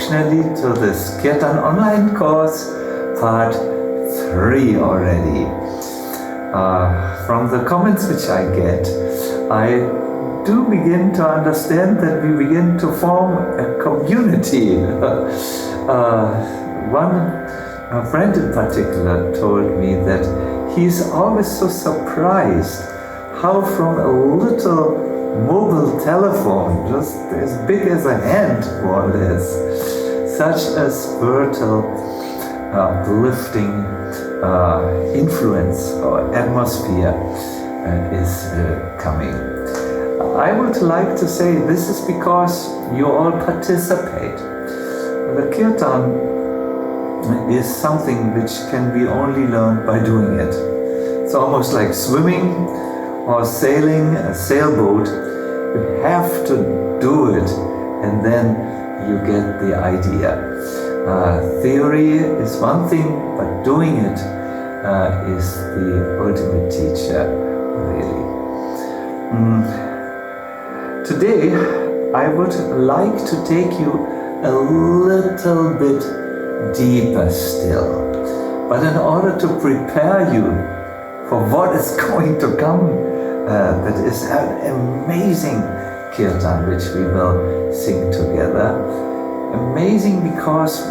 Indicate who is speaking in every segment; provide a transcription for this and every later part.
Speaker 1: affectionately to this Kirtan online course, part 3 already. From the comments which I get, I do begin to understand that we begin to form a community. A friend in particular told me that he's always so surprised how from a little mobile telephone, just as big as a hand more or less, such a spiritual uplifting influence or atmosphere is coming. I would like to say this is because you all participate. The Kirtan is something which can be only learned by doing it. It's almost like swimming or sailing a sailboat. You have to do it and then you get the idea. Theory is one thing, but doing it is the ultimate teacher, really. Today I would like to take you a little bit deeper still. But in order to prepare you for what is going to come, that is an amazing Kirtan which we will sing together. Amazing because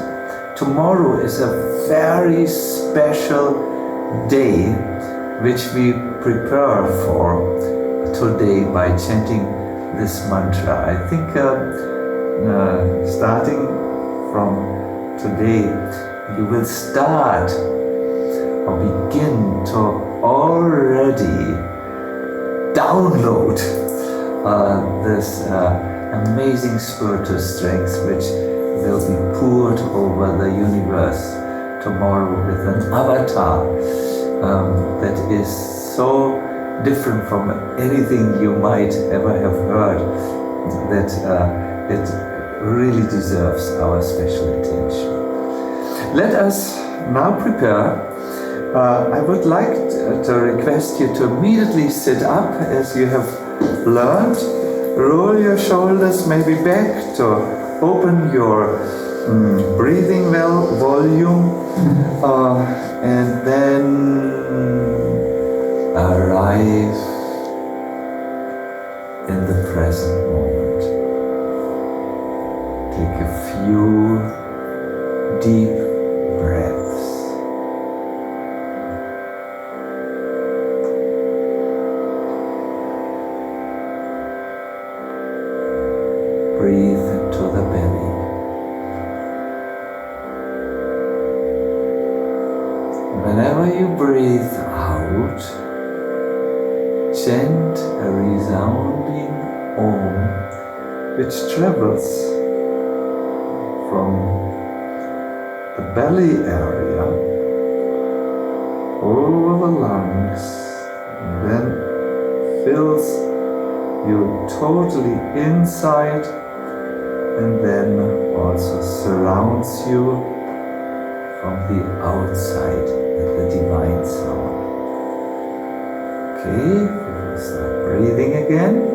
Speaker 1: tomorrow is a very special day which we prepare for today by chanting this mantra. I think starting from today, you will start or begin to already download this amazing spiritual strength which will be poured over the universe tomorrow with an avatar that is so different from anything you might ever have heard, that it really deserves our special attention. Let us now prepare. I would like to request you to immediately sit up as you have learned. Roll your shoulders maybe back to open your breathing volume and then arrive in the present moment. Take a few deep breaths. Breathe to the belly. Whenever you breathe out, chant a resounding Om which travels from the belly area over the lungs and then fills you totally inside and then also surrounds you from the outside with the divine sound. Okay, start breathing again.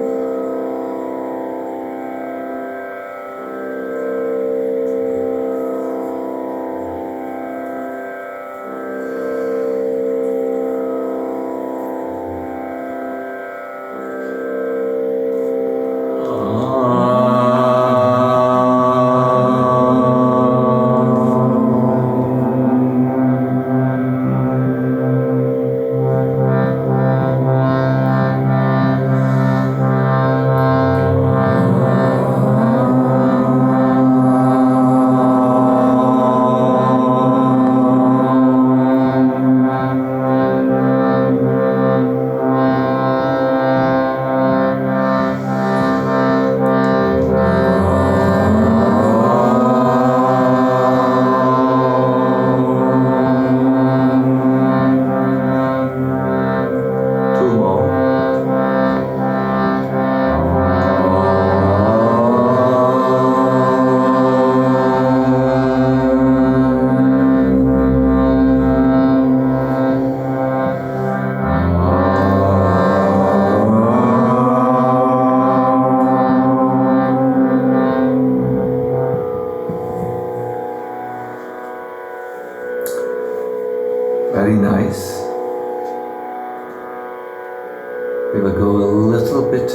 Speaker 1: We will go a little bit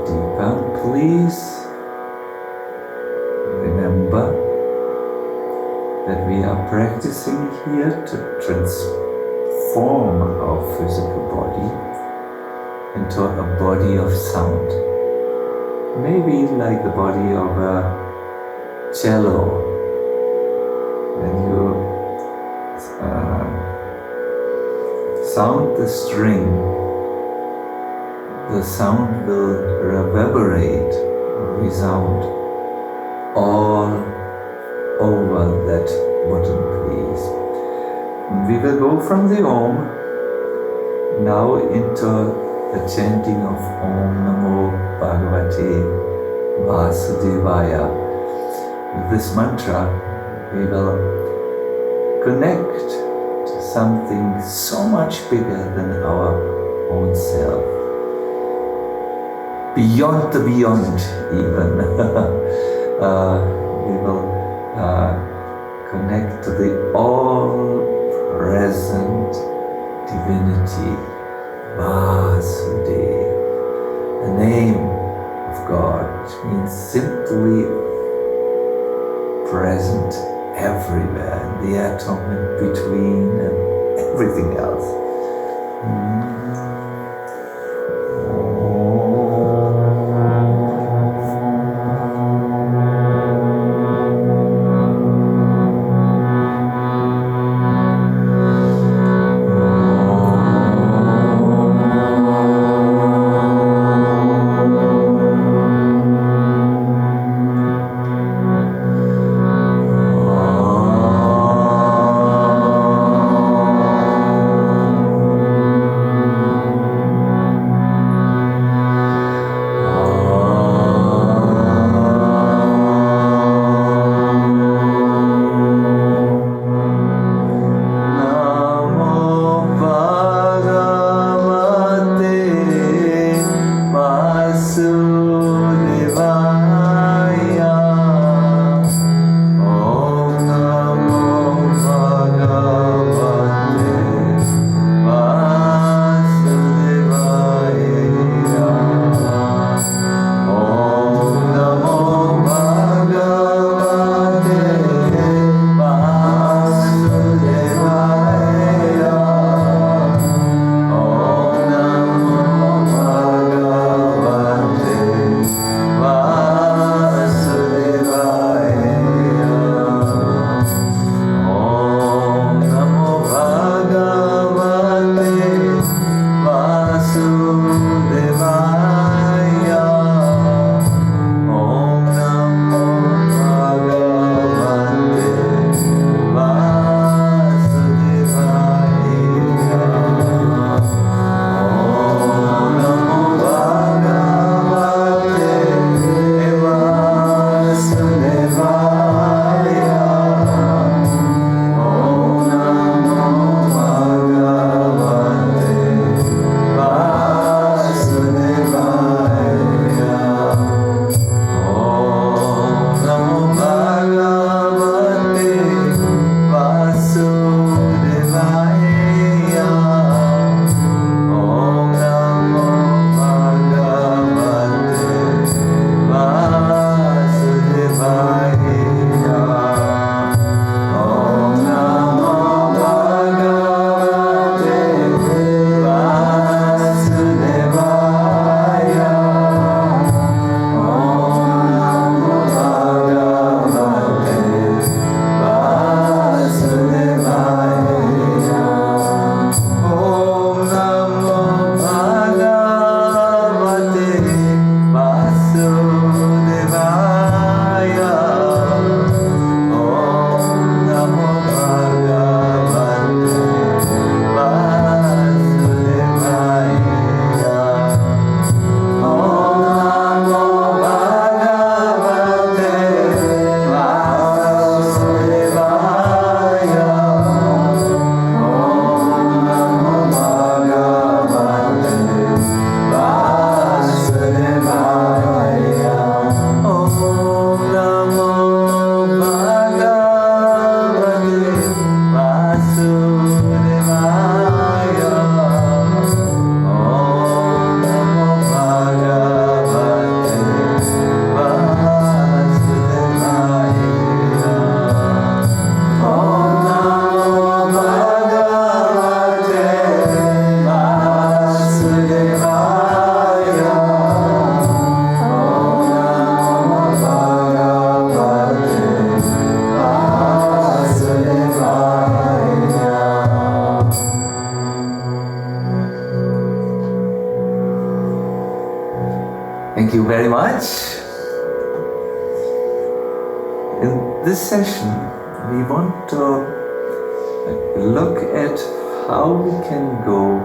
Speaker 1: deeper. Please remember that we are practicing here to transform our physical body into a body of sound. Maybe like the body of a cello. When you sound the string, the sound will reverberate, resound all over that wooden piece. We will go from the Om now into the chanting of Om Namo Bhagavate Vasudevaya. With this mantra, we will connect to something so much bigger than our own self. Beyond the beyond, even. We will connect to the all-present divinity, Vasudeva, the name of God, which means simply present everywhere, in the atom and between and everything else. Thank you very much. In this session, we want to look at how we can go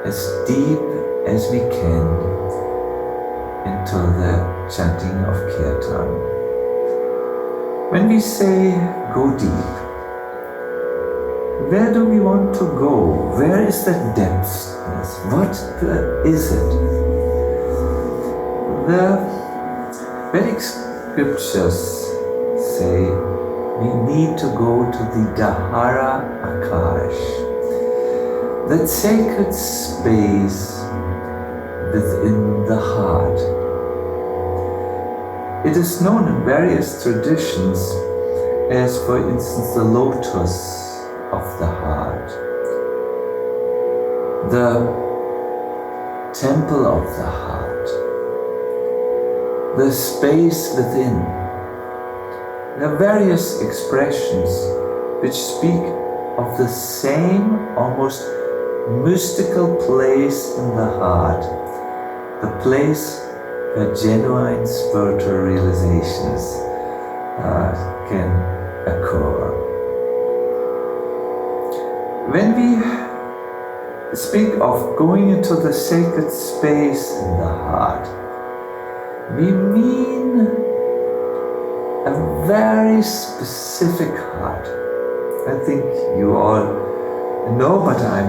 Speaker 1: as deep as we can into the chanting of Kirtan. When we say go deep, where do we want to go? Where is the depthness? What is it? The Vedic scriptures say we need to go to the Dahara Akash, that sacred space within the heart. It is known in various traditions as, for instance, the lotus of the heart, the temple of the heart, the space within. There are various expressions which speak of the same almost mystical place in the heart, the place where genuine spiritual realizations can occur. When we speak of going into the sacred space in the heart, we mean a very specific heart. I think you all know, but I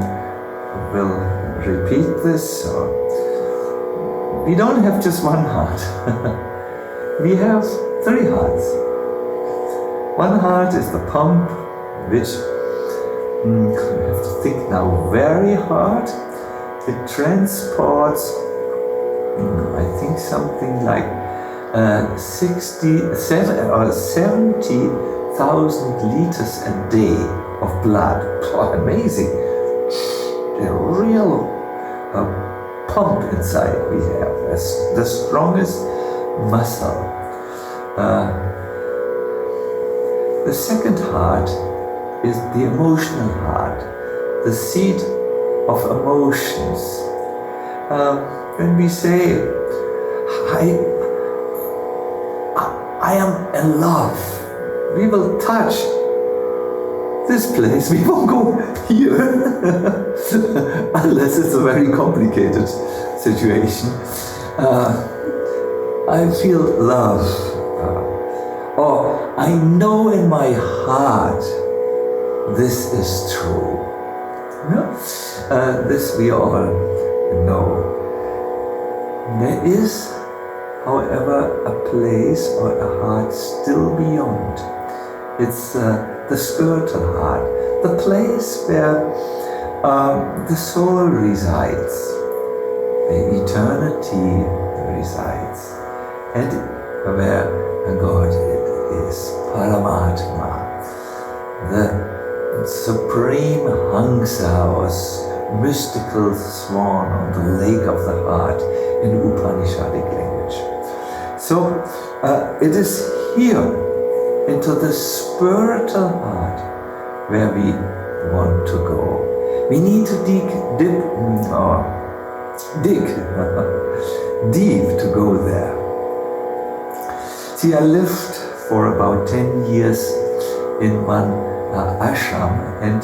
Speaker 1: will repeat this. We don't have just one heart. We have three hearts. One heart is the pump, which you have to think now very hard. It transports, I think, something like 67 or 70,000 liters a day of blood. Oh, amazing. A real pump inside we have, the strongest muscle. The second heart is the emotional heart, the seat of emotions. When we say, I am in love, we will touch this place, we won't go here, unless it's a very complicated situation. I feel love, or I know in my heart this is true. This we all know. There is, however, a place or a heart still beyond. It's the spiritual heart, the place where the soul resides, where eternity resides, and where God is, Paramatma, the supreme Hangsa, or mystical swan on the lake of the heart in Upanishadic language. So it is here, into the spiritual heart, where we want to go. We need to dig deep to go there. See, I lived for about 10 years in one ashram, and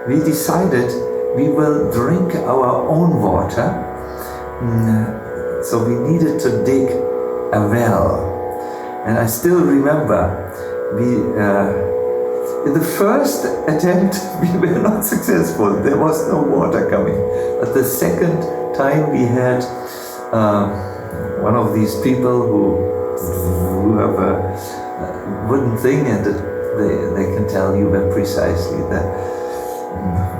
Speaker 1: we decided we will drink our own water. So we needed to dig a well. And I still remember, in the first attempt we were not successful. There was no water coming. But the second time we had one of these people who have a wooden thing, and they can tell you where precisely the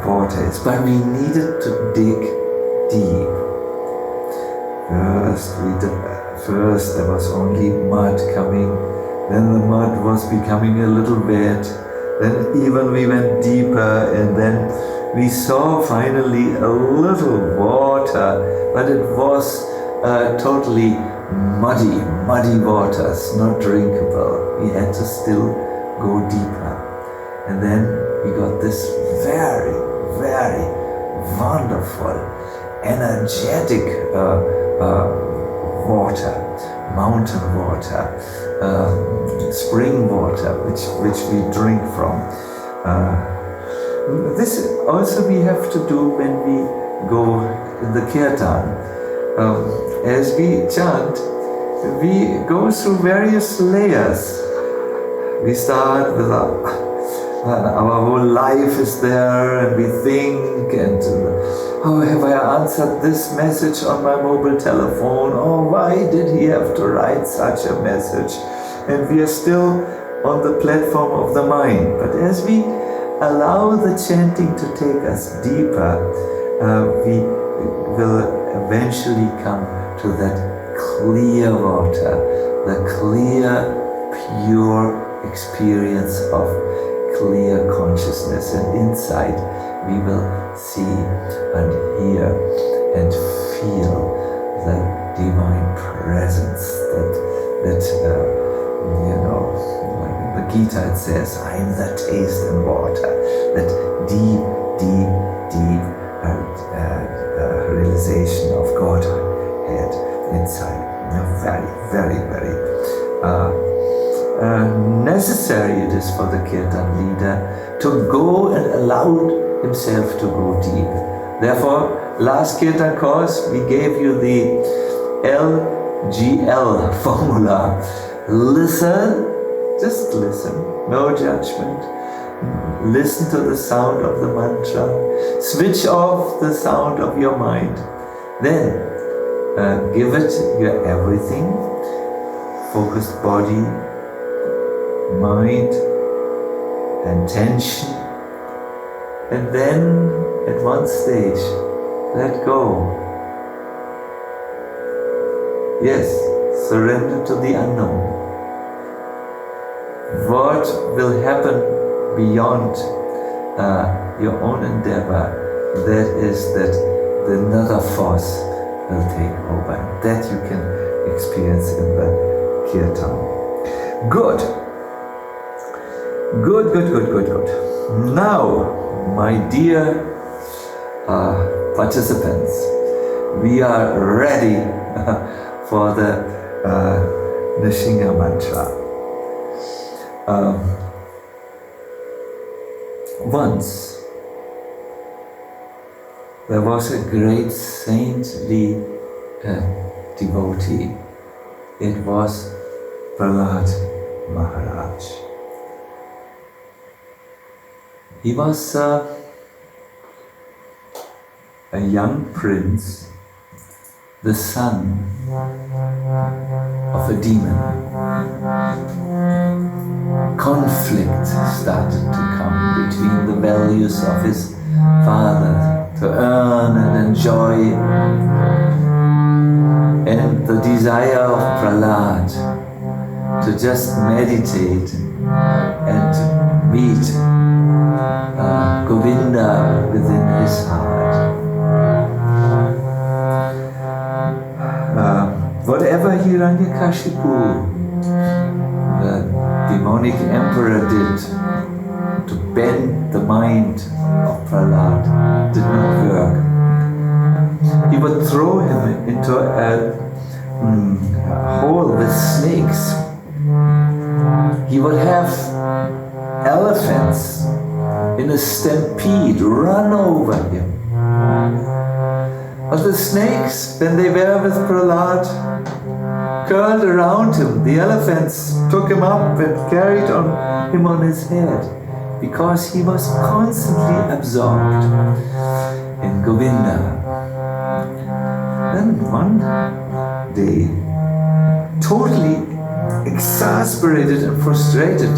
Speaker 1: water is. But we needed to dig deep. First there was only mud coming, then the mud was becoming a little wet, then even we went deeper, and then we saw finally a little water, but it was totally muddy waters, not drinkable. We had to still go deeper. And then we got this very, very wonderful, energetic water, mountain water, spring water, which we drink from. This also we have to do when we go in the Kirtan. As we chant, we go through various layers. We start with our whole life is there, and we think, and oh, have I answered this message on my mobile telephone? Oh, why did he have to write such a message? And we are still on the platform of the mind. But as we allow the chanting to take us deeper, we will eventually come to that clear water, the clear, pure experience of clear consciousness, and inside we will see and hear and feel the divine presence that the Gita, it says, I am the taste and water, that deep, deep, deep realization of Godhead inside. Very, very, very necessary it is for the Kirtan leader to go and allow himself to go deep. Therefore, last Kirtan course we gave you the LGL formula. Listen, just listen, no judgment. Listen to the sound of the mantra. Switch off the sound of your mind. Then give it your everything. Focused body, mind, and tension. And then at one stage, let go. Yes, surrender to the unknown. What will happen beyond your own endeavor, that is that another force will take over. That you can experience in the Kirtan. Good. Good. Now, my dear participants, we are ready for the Nrsimha mantra. Once there was a great saintly devotee. It was Prahlad Maharaj. He was a young prince, the son of a demon. Conflict started to come between the values of his father to earn and enjoy and the desire of Prahlad to just meditate and meet Govinda within his heart. Whatever Hiranyakashipu, the demonic emperor, did to bend the mind of Prahlad did not work. He would throw him into a hole with snakes. He would have elephants in a stampede run over him. But the snakes, when they were with Prahlad, curled around him. The elephants took him up and carried him on his head, because he was constantly absorbed in Govinda. Then one day, totally exasperated and frustrated,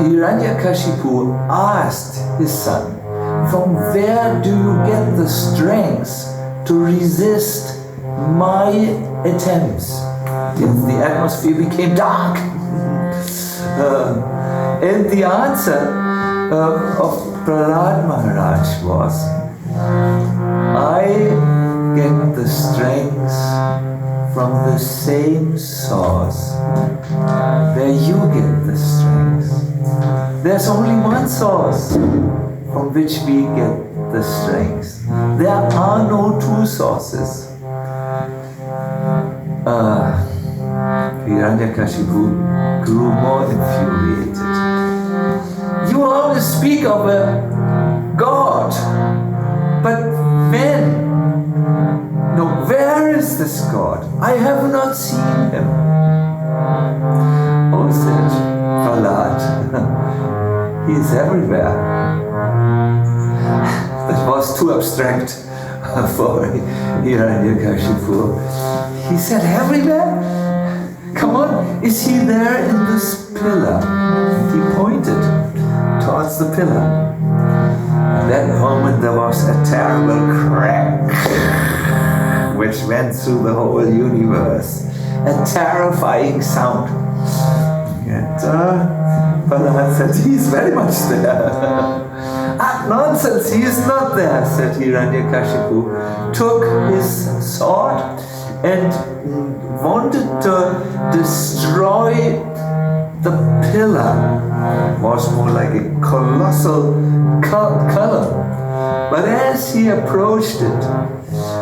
Speaker 1: Hiranyakashipu asked his son, from where do you get the strength to resist my attempts? The atmosphere became dark. And the answer of Prahlad Maharaj was, I get the strength from the same source where you get the strength. There's only one source from which we get the strength. There are no two sources. Hiranyakashipu grew more infuriated. You always speak of a God, but when? No, where is this God? I have not seen him. Oh, said Prahlad, he is everywhere. That was too abstract for Hiranyakashipu. He said, everywhere? Come on, is he there in this pillar? And he pointed towards the pillar. At that moment there was a terrible crack which went through the whole universe. A terrifying sound. And Prahlad said, he is very much there. Nonsense, he is not there, said Hiranyakashipu. Took his sword and wanted to destroy the pillar. It was more like a colossal column. But as he approached it,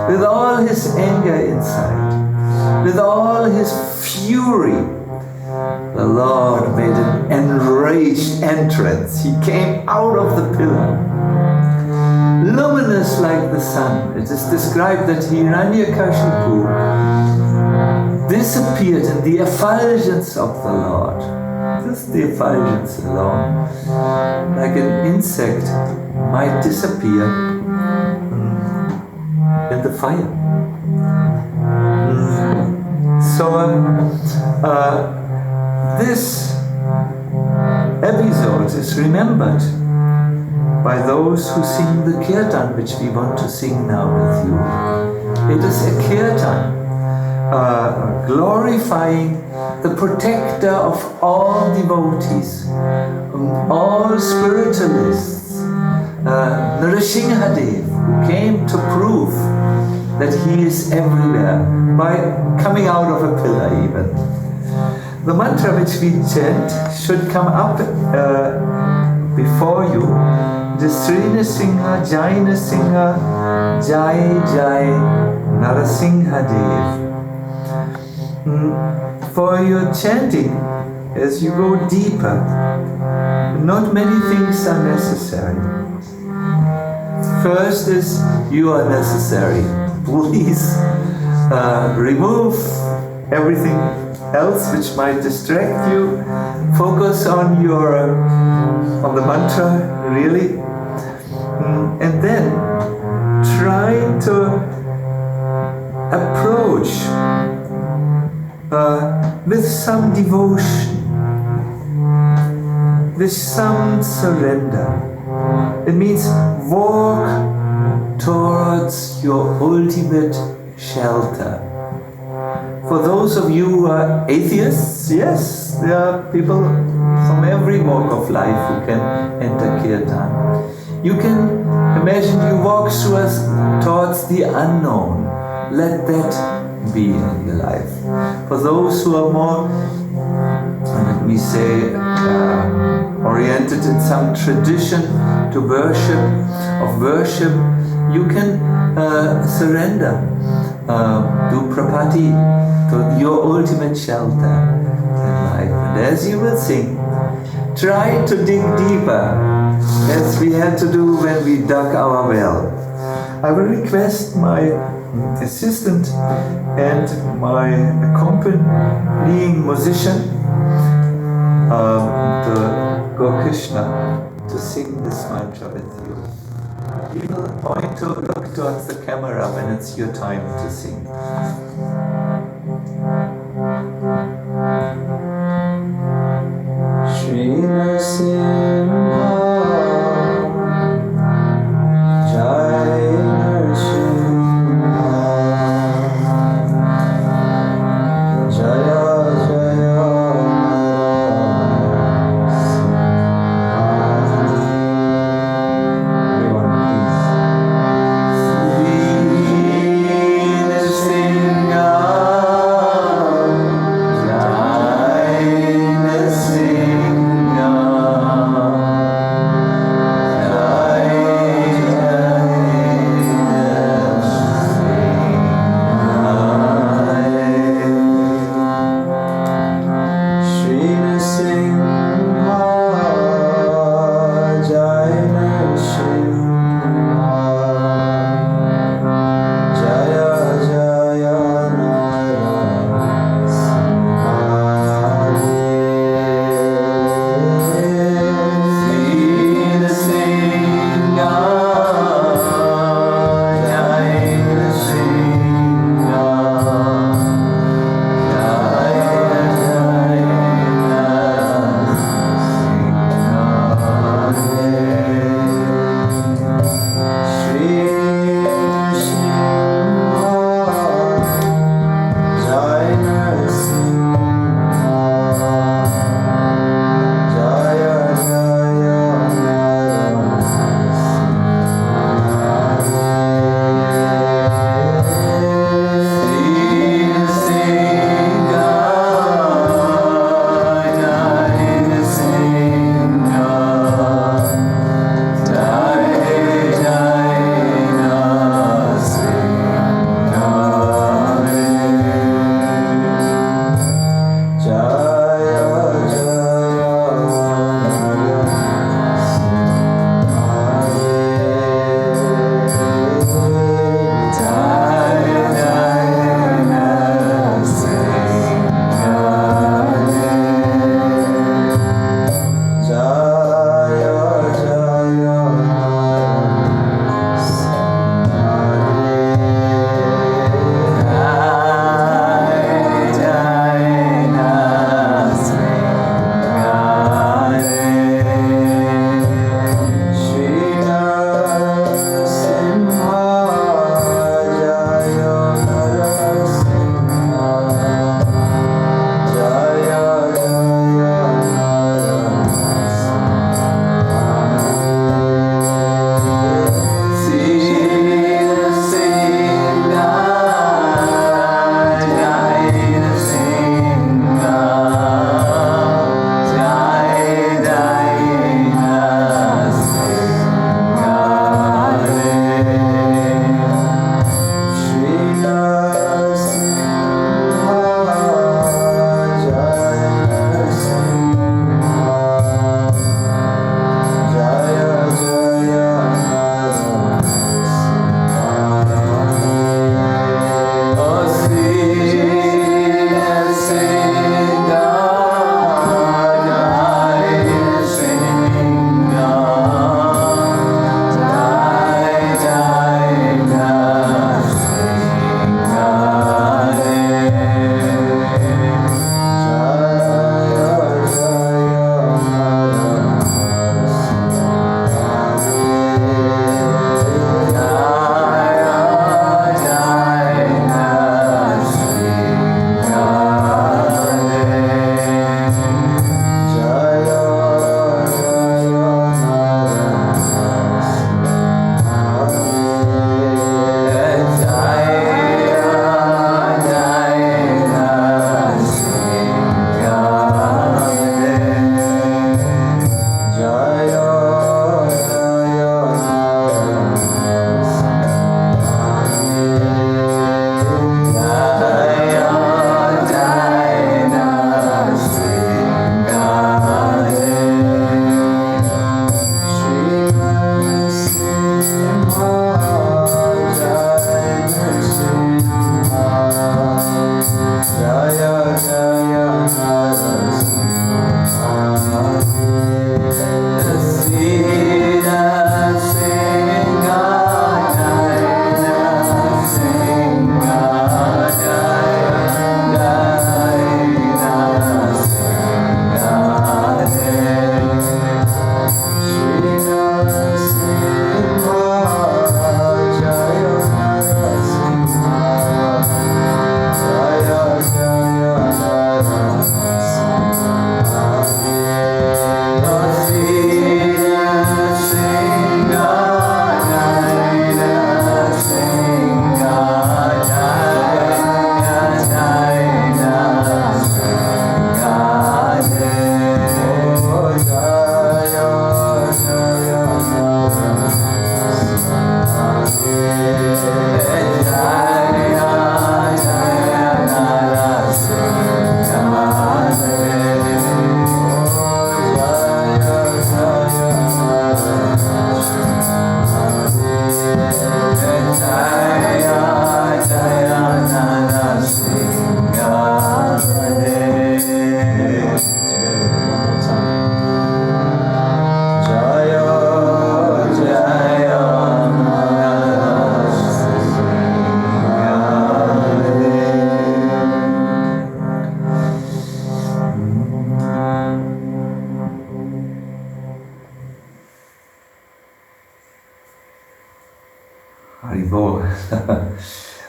Speaker 1: with all his anger inside, with all his fury, the Lord made an enraged entrance. He came out of the pillar, luminous like the sun. It is described that Hiranyakashipu disappeared in the effulgence of the Lord. Just the effulgence alone, like an insect might disappear in the fire. This episode is remembered by those who sing the Kirtan, which we want to sing now with you. It is a Kirtan glorifying the protector of all devotees, all spiritualists, Narasimhadeva, who came to prove that he is everywhere by coming out of a pillar even. The mantra which we chant should come up before you. It is Sri Narasimha, Jai Narasimha, Jai Jai Narasimhadeva. For your chanting, as you go deeper, not many things are necessary. First is, you are necessary. Please remove everything else which might distract you. Focus on the mantra, really. And then try to approach with some devotion, with some surrender. It means walk towards your ultimate shelter. For those of you who are atheists, yes, there are people from every walk of life who can enter Kirtan. You can imagine you walk towards the unknown. Let that be in your life. For those who are more, let me say, oriented in some tradition to worship, you can surrender, do prapati, to your ultimate shelter in life. And as you will sing, try to dig deeper, as we had to do when we dug our well. I will request my assistant and my accompanying musician, the Krishna, to sing this mantra with you. You will point to look towards the camera when it's your time to sing. Sri Narasimha, Jai Narasimha, Jaya Jaya Narasimha.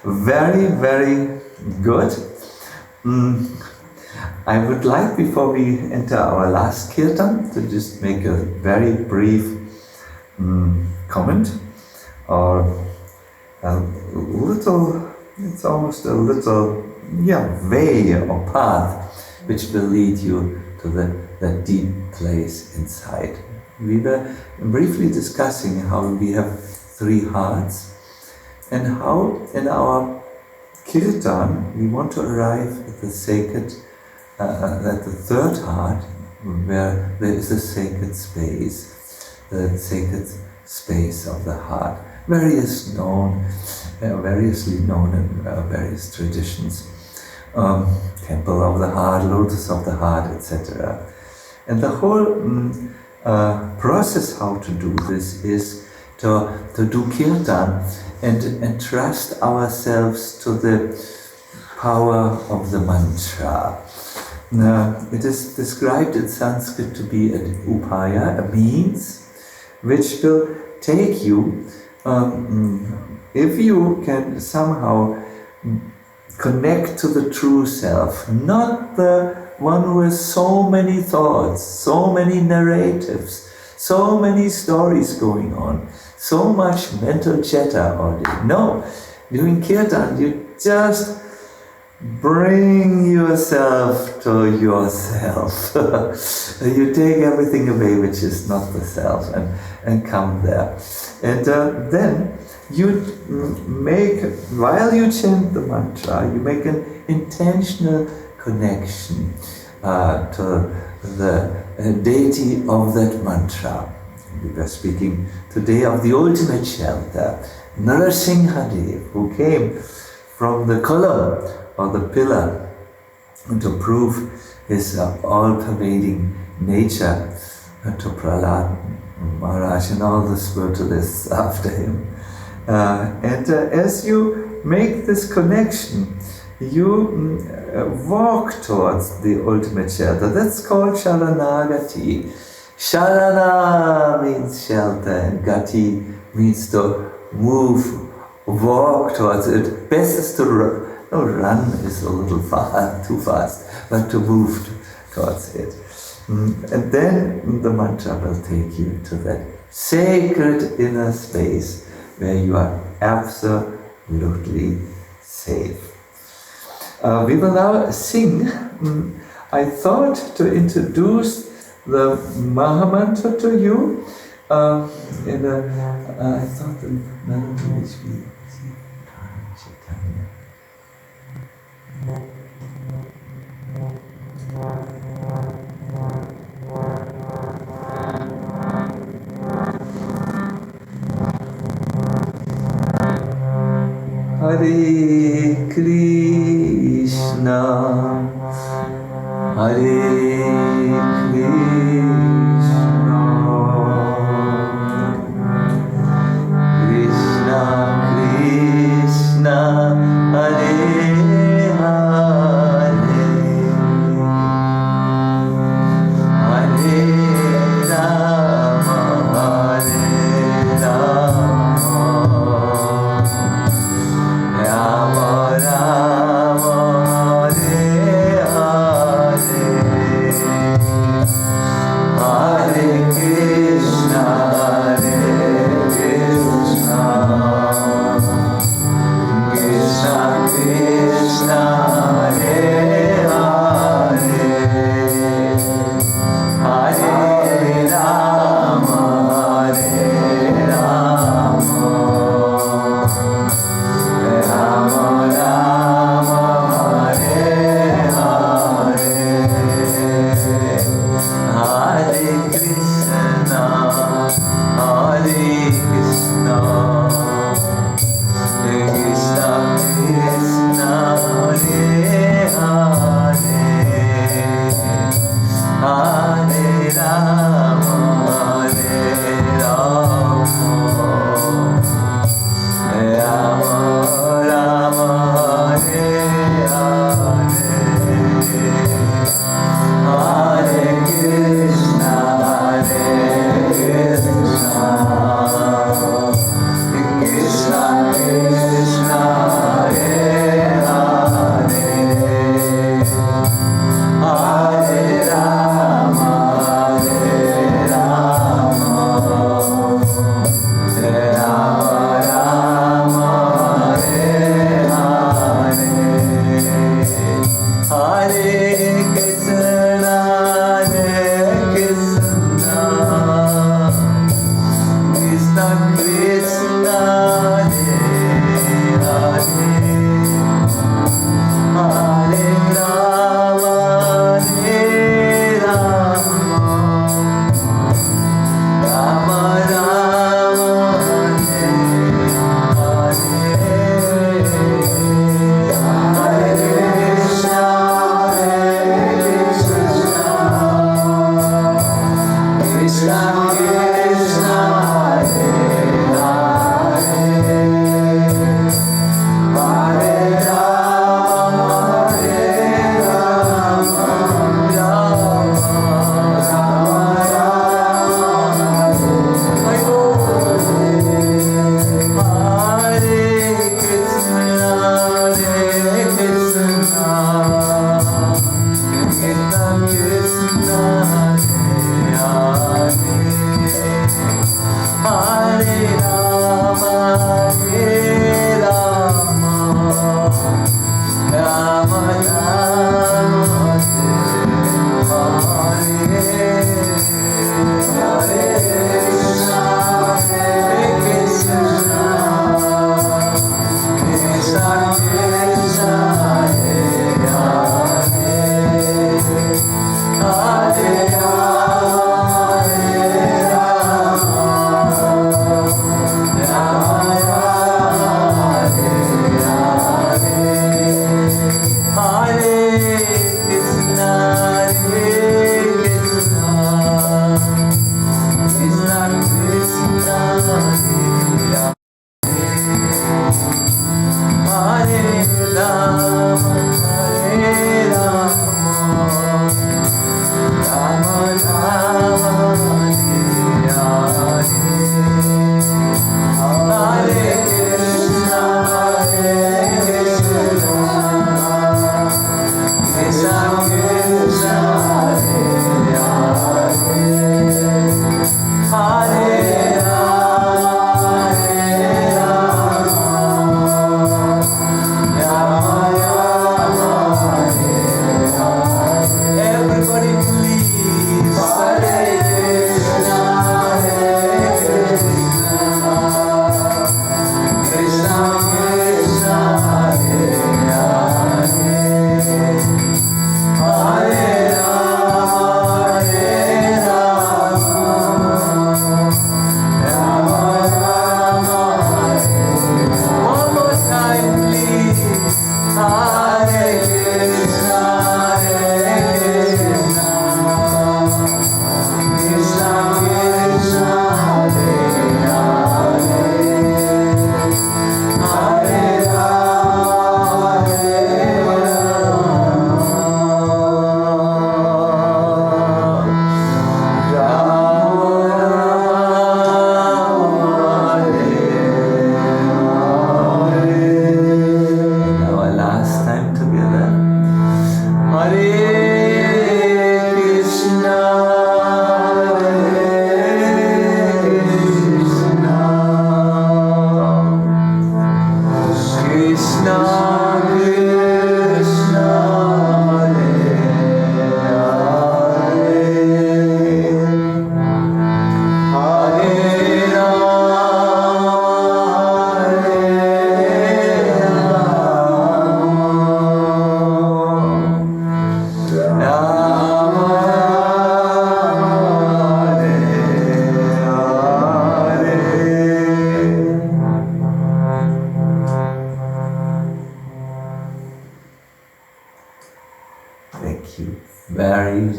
Speaker 1: Very, very good. I would like, before we enter our last kirtan, to just make a very brief comment, or a little, it's almost a little, way or path which will lead you to that deep place inside. We were briefly discussing how we have 3 hearts, and how in our kirtan we want to arrive at the sacred, at the 3rd heart, where there is a sacred space, the sacred space of the heart, variously known in various traditions, temple of the heart, lotus of the heart, etc. And the whole process how to do this is to do kirtan and entrust ourselves to the power of the mantra. Now, it is described in Sanskrit to be an upaya, a means, which will take you, if you can somehow connect to the true self, not the one who has so many thoughts, so many narratives, so many stories going on, so much mental chatter all day. No, doing kirtan, you just bring yourself to yourself. You take everything away which is not the self and come there. And then you make, while you chant the mantra, you make an intentional connection to the deity of that mantra. We were speaking today of the ultimate shelter, Narasimhadeva, who came from the column or the pillar to prove his all-pervading nature to Prahlad, Maharaj, and all the spiritualists after him. And as you make this connection, you walk towards the ultimate shelter. That's called Sharanagati. Sharana means shelter, and Gati means to move, walk towards it. Best is to run. No, run is a little too fast, but to move towards it. And then the mantra will take you to that sacred inner space where you are absolutely safe. We will now sing. I thought to introduce the Mahamantra to you. I thought the melody which we Hare Krishna, Hare Krishna, Krishna Krishna, Hare Hare, Hare Rama, Hare Rama, Rama Rama, Hare Hare,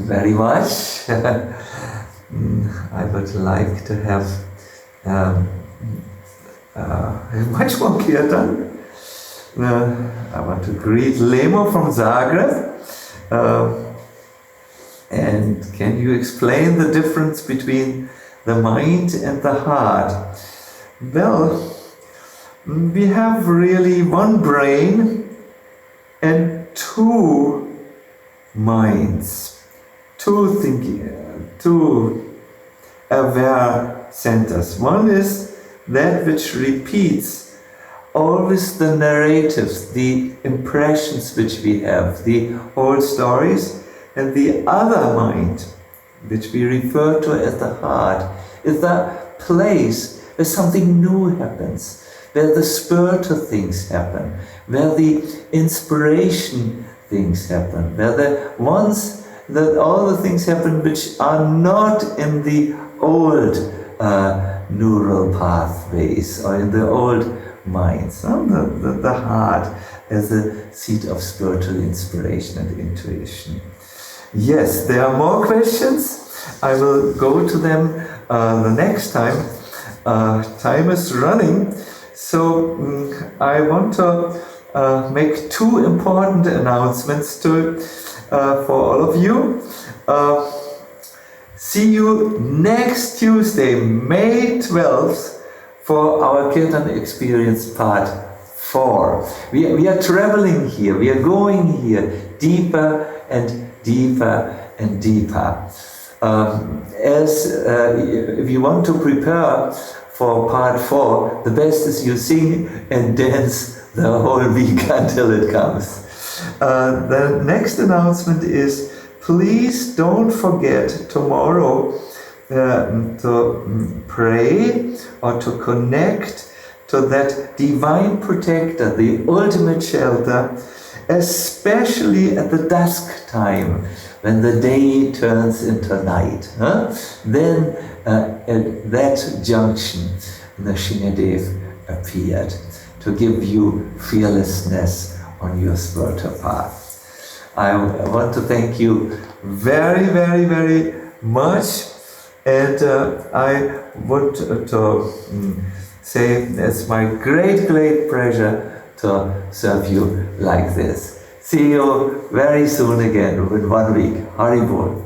Speaker 1: Very much. I would like to have much more Kirtan. I want to greet Lemo from Zagreb. And can you explain the difference between the mind and the heart? Well, we have really one brain and two minds, two aware centers. One is that which repeats always the narratives, the impressions which we have, the old stories, and the other mind, which we refer to as the heart, is the place where something new happens, where the spur to things happen, where the inspiration things happen, where all the things happen which are not in the old neural pathways or in the old minds. The heart as a seat of spiritual inspiration and intuition. Yes, there are more questions. I will go to them the next time. Time is running, so I want to make two important announcements for all of you. See you next Tuesday, May 12th, for our Kirtan Experience Part 4. We are traveling here, we are going here deeper and deeper and deeper. If you want to prepare for Part 4, the best is you sing and dance the whole week until it comes. The next announcement is, please don't forget tomorrow to pray or to connect to that divine protector, the ultimate shelter, especially at the dusk time, when the day turns into night. Then at that junction, Narasimhadev appeared to give you fearlessness on your spiritual path. I want to thank you very, very, very much, and I want to say it's my great, great pleasure to serve you like this. See you very soon again in 1 week. Hare Bol.